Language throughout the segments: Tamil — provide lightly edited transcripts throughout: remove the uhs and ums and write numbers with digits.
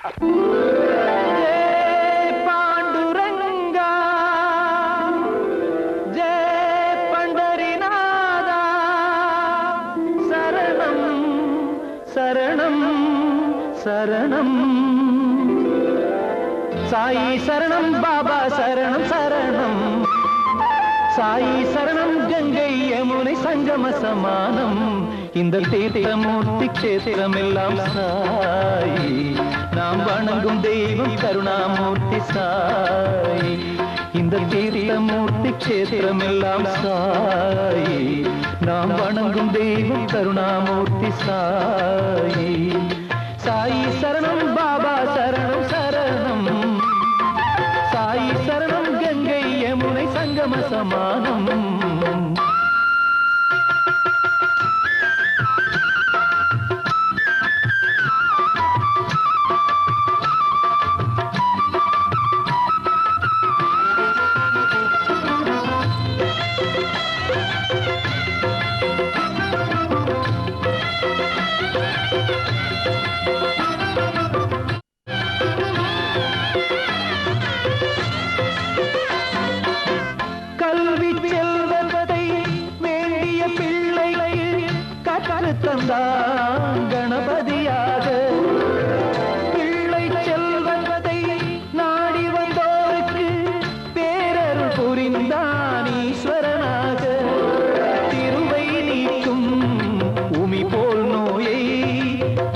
जय पांडुरंगा जय पंढरीनादा शरणं शरणं शरणं साई शरणं बाबा शरणं शरणं साई शरणं गंगை யமுனை சங்கம சமானம் இந்த தீர்த்தமூர்த்தி க்ஷேத்திரமெல்லாம் சாயி நாம் வணங்கும் தெய்வம் கருணாமூர்த்தி சாயி இந்த தீர்த்தமூர்த்தி க்ஷேத்திரமெல்லாம் சாயி நாம் வணங்கும் தெய்வம் கருணாமூர்த்தி சாயி சாயி சரணம் பாபா சரணம் சரணம் சாயி சரணம் கங்கை யமுனை சங்கம சமானம் கணபதியாக பிள்ளை செல்வத்தை நாடி வந்தோருக்கு பேரருள் புரிந்தான் ஈஸ்வரனாக திருவை நீக்கும் உமி போல் நோயை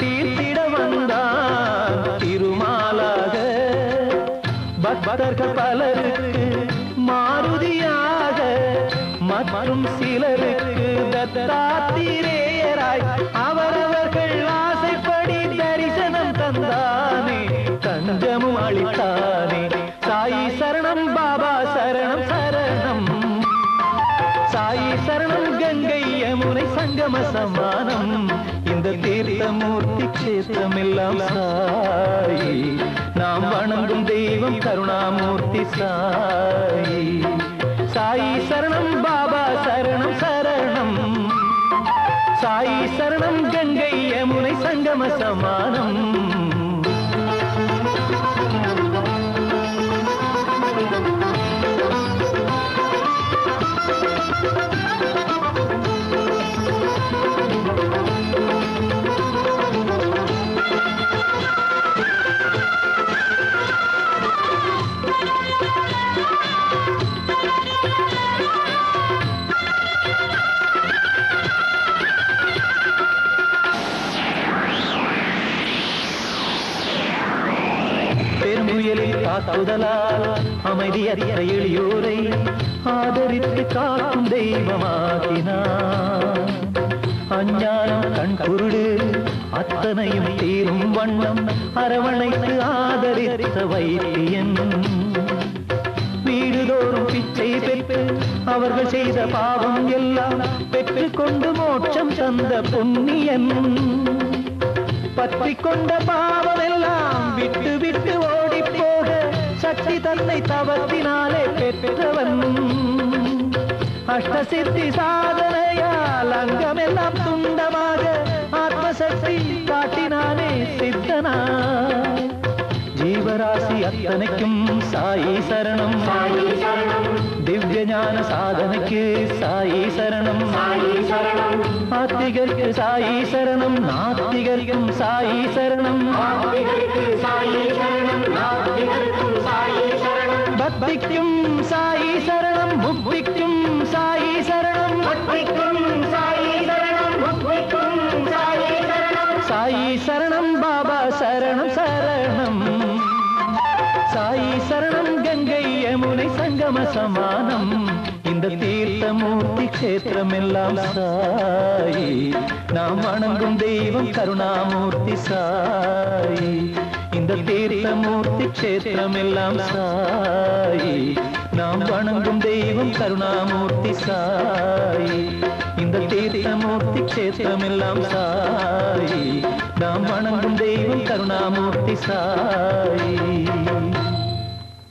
தீர்த்திட வந்தான் திருமாலாக பக்தர்கள் பலருக்கு மாருதியாக மற்றும் சிலருக்கு தத்தாத்திரேயராய் அவரவர்கள் ஆசைப்படி தரிசனம் தந்தானே தஞ்சமும் அளித்தானே சாயி சரணம் பாபா சரணம் சரணம் சாயி சரணம் கங்கை யமுனை சங்கம சமானம் இந்த தீர்த்தமூர்த்தி க்ஷேத்திரமெல்லாம் சாயி நாம் வணங்கும் தெய்வம் கருணாமூர்த்தி சாயி சாயி சரணம் பாபா சரணம் சரணம் சாயி சரணம் கங்கை யமுனை சங்கம சமானம் காத்துதலால் அமைதியற்ற எளியோரை ஆதரித்து காக்கும் தெய்வமாகினார் அஞ்ஞானம் கண் குருடு அத்தனையும் தீரும் வண்ணம் அரவணைத்து ஆதரித்த வைத்தியன் வீடுதோறும் பிச்சை பெற்று அவர்கள் செய்த பாவம் எல்லாம் பெற்றுக் கொண்டு மோட்சம் தந்த புண்ணியன் பற்றி கொண்ட பாவம் எல்லாம் விட்டு விட்டு ஓடி போக சக்தி தன்னை தவத்தினாலே பெற்றவன் அஷ்டசித்தி சாதனையால் அங்கமெல்லாம் துண்டமாக ஆத்மசக்தி காட்டினானே சித்தனா ஜீவராசி அத்தனைக்கும் சாயி சரணம் திவ்ய ஞான சாதனைக்கு சாயி சரணம் ஆத்திகருக்கு சாயி சரணம் நாத்திகருக்கும் சாயி சரணம் பக்திக்கும் சாயி சரணம் முக்திக்கும் சாயி சரணம் சாயி சரணம் பாபா சரணம் சரணம் சாயி சரணம் கங்கை யமுனை சங்கம சமானம் இந்த தீர்த்தமூர்த்தி க்ஷேத்திரமெல்லாம் சாயி நாம் வணங்கும் தெய்வம் கருணாமூர்த்தி சாயி இந்த தீர்த்தமூர்த்தி க்ஷேத்திரமெல்லாம் சாயி நாம் வணங்கும் தெய்வம் கருணாமூர்த்தி சாயி இந்த தீர்த்தமூர்த்தி க்ஷேத்திரமெல்லாம் சாயி நாம் வணங்கும் தெய்வம் கருணாமூர்த்தி சாயி